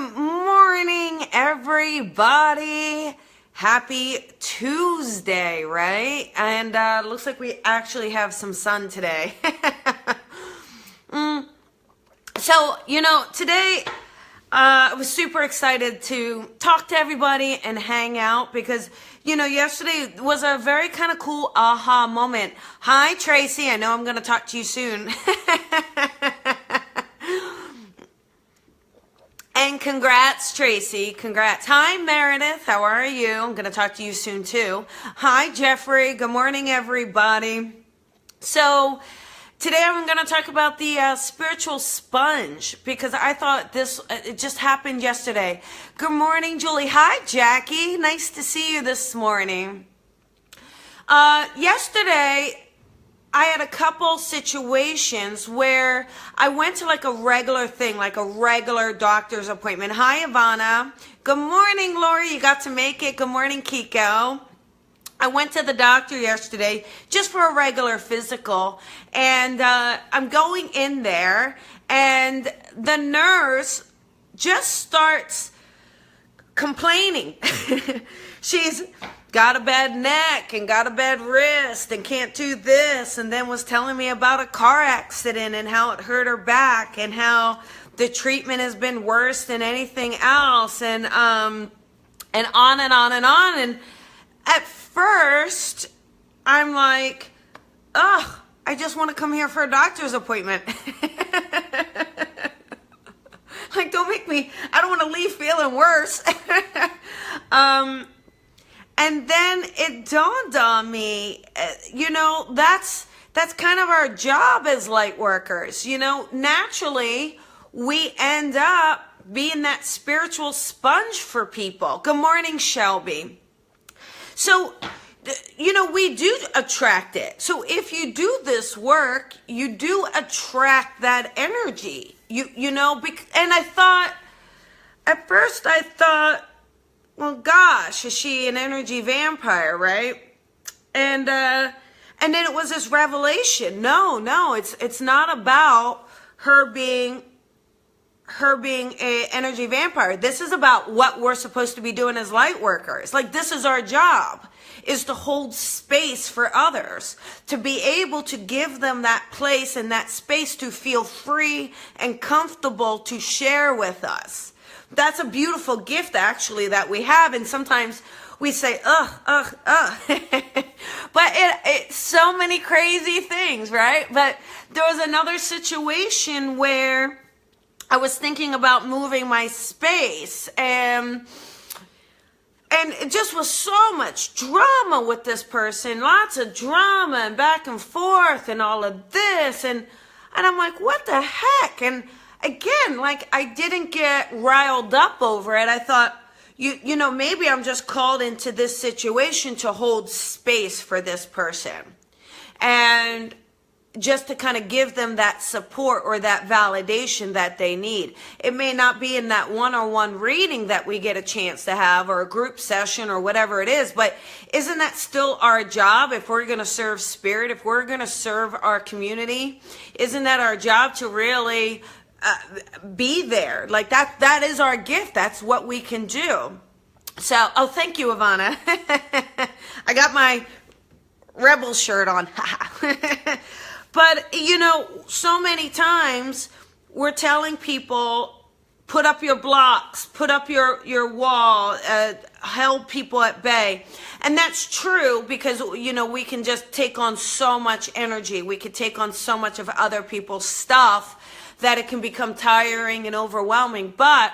Good morning, everybody. Happy Tuesday, right? And looks like we actually have some sun today. So, today I was super excited to talk to everybody and hang out because, yesterday was a very kind of cool aha moment. Hi, Tracy. I know I'm going to talk to you soon. And congrats, Tracy. Congrats. Hi, Meredith. How are you? I'm going to talk to you soon, too. Hi, Jeffrey. Good morning, everybody. So today I'm going to talk about the spiritual sponge because I thought it just happened yesterday. Good morning, Julie. Hi, Jackie. Nice to see you this morning. Yesterday, I had a couple situations where I went to like a regular thing, like a regular doctor's appointment. Hi, Ivana. Good morning, Lori. You got to make it. Good morning, Kiko. I went to the doctor yesterday just for a regular physical, and I'm going in there, and the nurse just starts complaining. She's got a bad neck and got a bad wrist and can't do this, and then was telling me about a car accident and how it hurt her back and how the treatment has been worse than anything else, and on and on and on. And at first, I'm like, ugh, I just want to come here for a doctor's appointment. Like, don't make me, I don't want to leave feeling worse. And then it dawned on me, that's kind of our job as light workers. Naturally, we end up being that spiritual sponge for people. Good morning, Shelby. So, we do attract it. So if you do this work, you do attract that energy. And at first I thought, well, gosh, is she an energy vampire, right? And then it was this revelation. No, it's not about her being a energy vampire. This is about what we're supposed to be doing as light workers. Like, this is our job, is to hold space for others, to be able to give them that place and that space to feel free and comfortable to share with us. That's a beautiful gift, actually, that we have. And sometimes we say, ugh. But it's so many crazy things, right? But there was another situation where I was thinking about moving my space, and it just was so much drama with this person, lots of drama and back and forth and all of this. And I'm like, what the heck? And again, like, I didn't get riled up over it. I thought, maybe I'm just called into this situation to hold space for this person. And just to kind of give them that support or that validation that they need. It may not be in that one-on-one reading that we get a chance to have, or a group session, or whatever it is, but isn't that still our job? If we're going to serve spirit, if we're going to serve our community, isn't that our job to really be there? Like, that is our gift. That's what we can do. So, thank you, Ivana. I got my rebel shirt on. But, so many times we're telling people, put up your blocks, put up your wall, hold people at bay. And that's true because, we can just take on so much energy. We could take on so much of other people's stuff that it can become tiring and overwhelming. But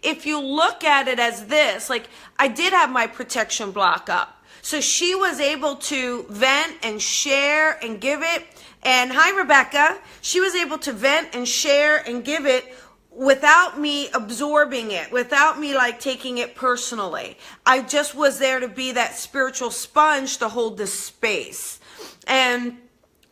if you look at it as this, like, I did have my protection block up. So she was able to vent and share and give it. And hi, Rebecca. She was able to vent and share and give it without me absorbing it, without me like taking it personally. I just was there to be that spiritual sponge to hold the space. And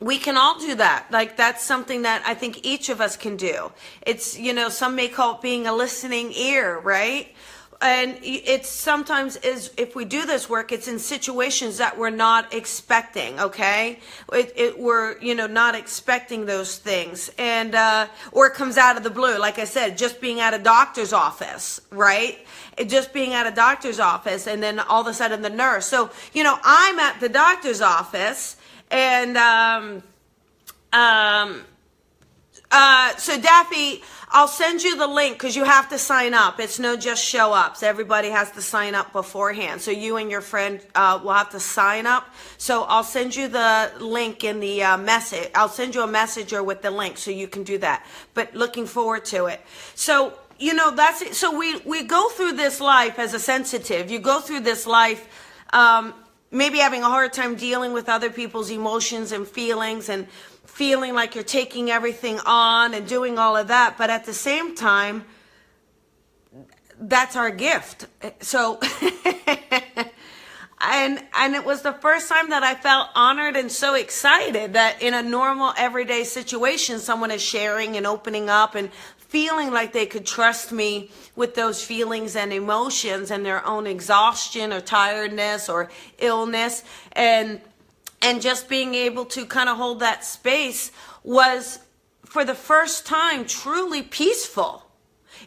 we can all do that. Like, that's something that I think each of us can do. It's, some may call it being a listening ear, right? and it's sometimes is, if we do this work, it's in situations that we're not expecting, okay? We're, not expecting those things. And, or it comes out of the blue. Like I said, just being at a doctor's office, right? Just being at a doctor's office, and then all of a sudden the nurse. So, I'm at the doctor's office, and, so Daffy, I'll send you the link, because you have to sign up. It's no just show up. So everybody has to sign up beforehand. So you and your friend will have to sign up. So I'll send you the link in the message. I'll send you a messenger with the link so you can do that. But looking forward to it. So, that's it. So we go through this life as a sensitive. You go through this life maybe having a hard time dealing with other people's emotions and feelings, and feeling like you're taking everything on and doing all of that. But at the same time, that's our gift. So, and it was the first time that I felt honored and so excited that in a normal everyday situation, someone is sharing and opening up and feeling like they could trust me with those feelings and emotions and their own exhaustion or tiredness or illness. And just being able to kind of hold that space was, for the first time, truly peaceful.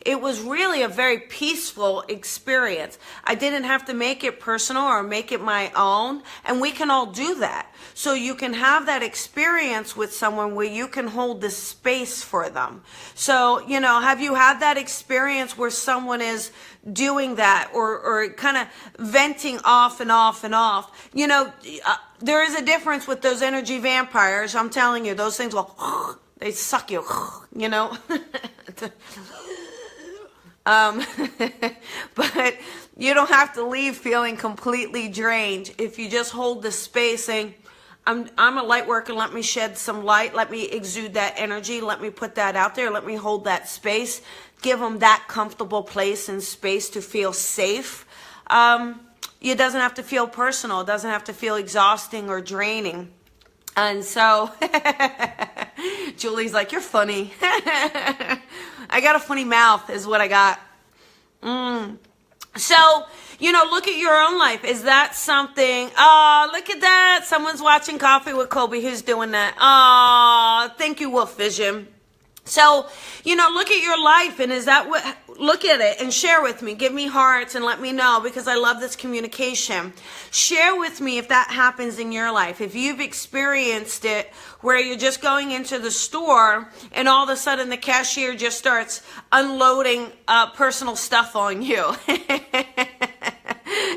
It was really a very peaceful experience. I didn't have to make it personal or make it my own. And we can all do that. So you can have that experience with someone where you can hold the space for them. So, have you had that experience where someone is doing that, or kind of venting off and off and off? There is a difference with those energy vampires. I'm telling you, those things will, they suck you, but you don't have to leave feeling completely drained if you just hold the space, saying, I'm a light worker, let me shed some light, let me exude that energy, let me put that out there, let me hold that space, give them that comfortable place and space to feel safe. It doesn't have to feel personal, it doesn't have to feel exhausting or draining. And so, Julie's like, you're funny. I got a funny mouth is what I got. So, look at your own life. Is that something? Oh, look at that. Someone's watching Coffee with Colby. Who's doing that? Oh, thank you, Wolf Vision. So, look at your life, and is that what, look at it and share with me. Give me hearts and let me know, because I love this communication. Share with me if that happens in your life. If you've experienced it where you're just going into the store and all of a sudden the cashier just starts unloading personal stuff on you.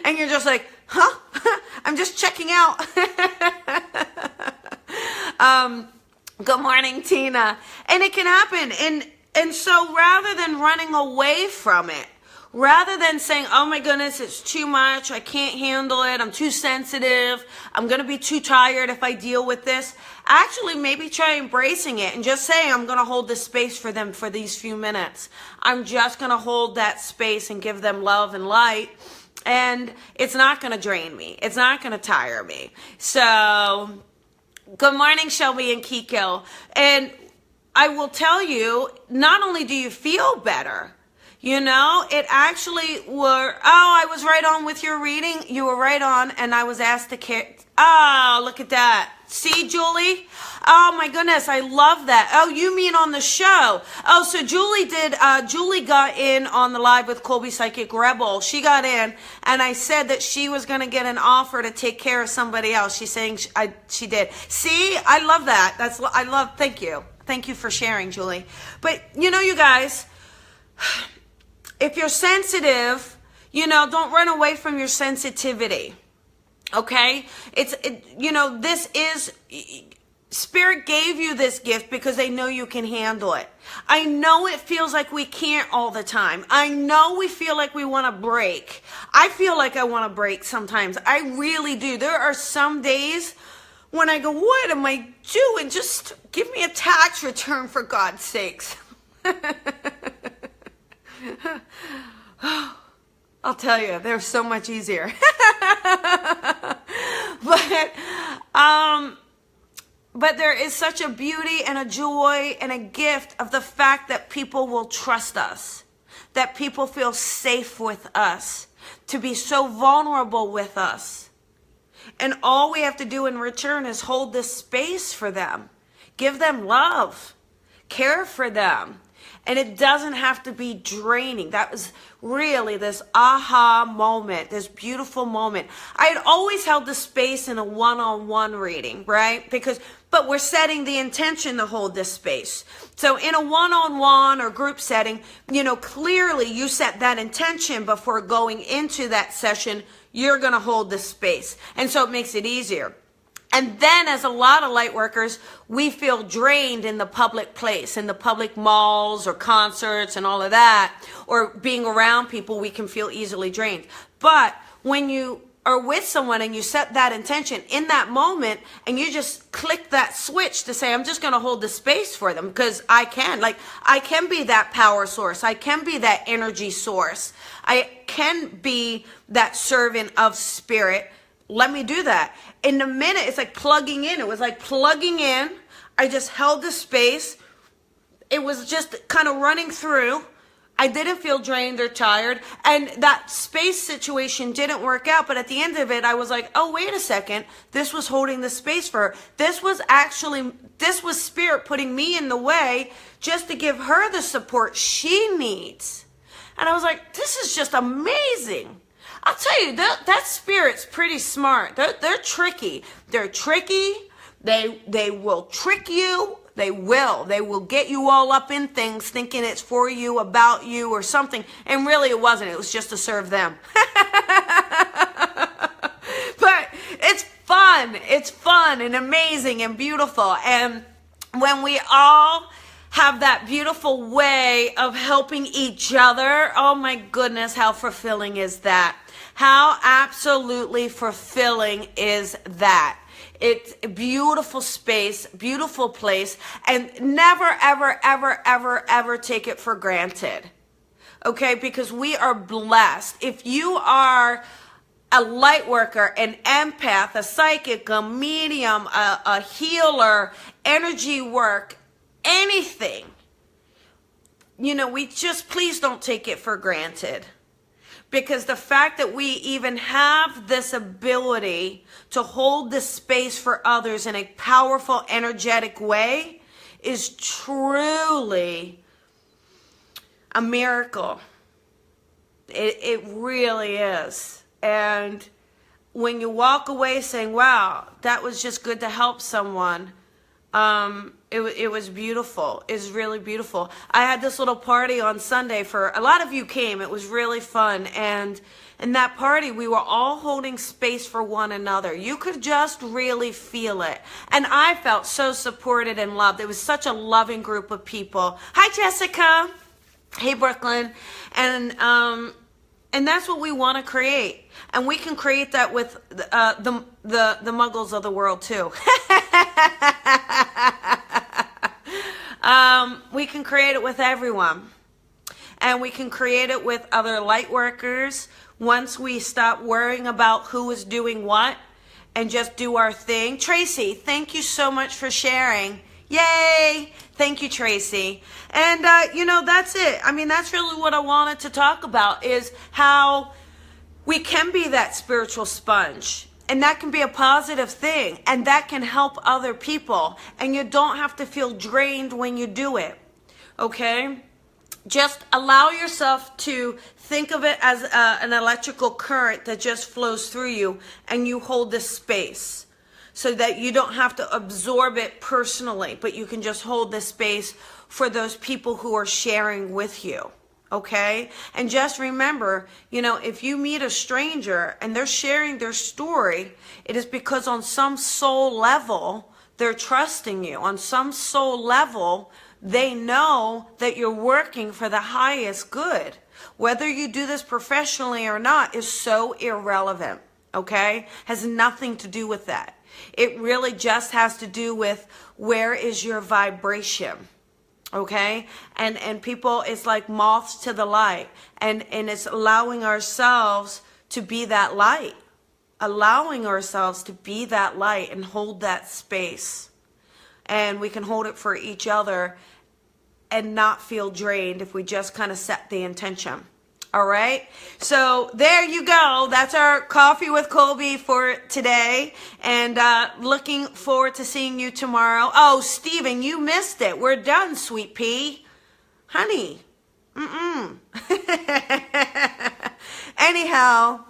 And you're just like, huh? I'm just checking out. Good morning, Tina. And it can happen. And so rather than running away from it, rather than saying, oh my goodness, it's too much, I can't handle it, I'm too sensitive, I'm going to be too tired if I deal with this, actually maybe try embracing it and just say, I'm going to hold this space for them for these few minutes. I'm just going to hold that space and give them love and light. And it's not going to drain me. It's not going to tire me. So, good morning, Shelby and Kiko. And I will tell you, not only do you feel better, it actually I was right on with your reading. You were right on, and I was asked to look at that. See, Julie? Oh my goodness, I love that. Oh, you mean on the show? Oh, so Julie got in on the live with Colby Psychic Rebel. She got in, and I said that she was going to get an offer to take care of somebody else. She's saying she did. See, I love that. Thank you. Thank you for sharing, Julie. But, you guys, if you're sensitive, don't run away from your sensitivity. Okay? This is, Spirit gave you this gift because they know you can handle it. I know it feels like we can't all the time. I know we feel like we want to break. I feel like I want to break sometimes. I really do. There are some days when I go, what am I doing? Just give me a tax return, for God's sakes. I'll tell you, they're so much easier. But there is such a beauty and a joy and a gift of the fact that people will trust us. that people feel safe with us, to be so vulnerable with us. And all we have to do in return is hold this space for them. Give them love. Care for them. And it doesn't have to be draining. That was really this aha moment, this beautiful moment. I had always held the space in a one-on-one reading, right? But we're setting the intention to hold this space. So in a one-on-one or group setting, clearly you set that intention before going into that session. You're going to hold this space. And so it makes it easier. And then, as a lot of light workers, we feel drained in the public place, in the public malls or concerts and all of that, or being around people, we can feel easily drained. But when you are with someone and you set that intention in that moment and you just click that switch to say, I'm just going to hold the space for them because I can. I can be that power source. I can be that energy source. I can be that servant of spirit. Let me do that. In a minute, it's like plugging in. It was like plugging in. I just held the space. It was just kind of running through. I didn't feel drained or tired. And that space situation didn't work out. But at the end of it, I was like, oh, wait a second. This was holding the space for her. This was spirit putting me in the way just to give her the support she needs. And I was like, this is just amazing. I'll tell you, that spirit's pretty smart. They're tricky. They're tricky. They will trick you. They will get you all up in things thinking it's for you, about you, or something. And really it wasn't. It was just to serve them. But it's fun. It's fun and amazing and beautiful. And when we all have that beautiful way of helping each other, oh my goodness, how fulfilling is that? How absolutely fulfilling is that? It's a beautiful space, beautiful place, and never, ever, ever, ever, ever take it for granted. Okay? Because we are blessed. If you are a light worker, an empath, a psychic, a medium, a healer, energy work, anything, please don't take it for granted. Because the fact that we even have this ability to hold this space for others in a powerful, energetic way is truly a miracle. It really is. And when you walk away saying, wow, that was just good to help someone, it was beautiful. It's really beautiful. I had this little party on Sunday for a lot of you came. It was really fun. And in that party, we were all holding space for one another. You could just really feel it. And I felt so supported and loved. It was such a loving group of people. Hi, Jessica. Hey, Brooklyn. And that's what we want to create. And we can create that with the muggles of the world too. We can create it with everyone. And we can create it with other light workers once we stop worrying about who is doing what and just do our thing. Tracy, thank you so much for sharing. Yay! Thank you, Tracy. And, that's it. I mean, that's really what I wanted to talk about is how we can be that spiritual sponge. And that can be a positive thing. And that can help other people. And you don't have to feel drained when you do it. Okay? Just allow yourself to think of it as an electrical current that just flows through you. And you hold this space. So that you don't have to absorb it personally. But you can just hold this space for those people who are sharing with you. Okay? And just remember, if you meet a stranger and they're sharing their story, it is because on some soul level, they're trusting you. On some soul level, they know that you're working for the highest good. Whether you do this professionally or not is so irrelevant. Okay? Has nothing to do with that. It really just has to do with where is your vibration. Okay? And people, it's like moths to the light. And it's allowing ourselves to be that light. Allowing ourselves to be that light and hold that space. And we can hold it for each other and not feel drained if we just kind of set the intention. All right. So there you go. That's our coffee with Colby for today. And looking forward to seeing you tomorrow. Oh, Steven, you missed it. We're done, sweet pea. Honey. Anyhow,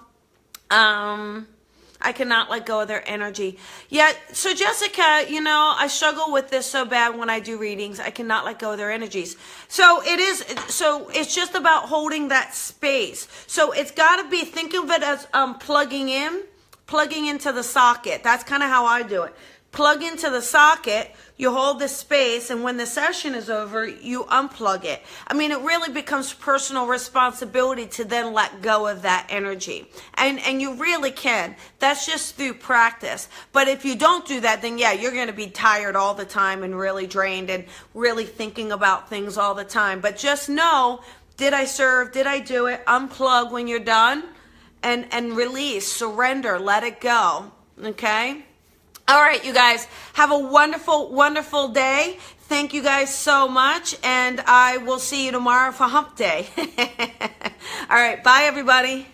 I cannot let go of their energy. Yeah, so Jessica, you know, I struggle with this so bad when I do readings. I cannot let go of their energies. So it's just about holding that space. So it's got to be, think of it as plugging into the socket. That's kind of how I do it. Plug into the socket, you hold the space, and when the session is over, you unplug it. I mean, it really becomes personal responsibility to then let go of that energy. And you really can. That's just through practice. But if you don't do that, then yeah, you're going to be tired all the time and really drained and really thinking about things all the time. But just know, did I serve? Did I do it? Unplug when you're done and release, surrender, let it go. Okay? All right, you guys, have a wonderful, wonderful day. Thank you guys so much, and I will see you tomorrow for Hump Day. All right, bye, everybody.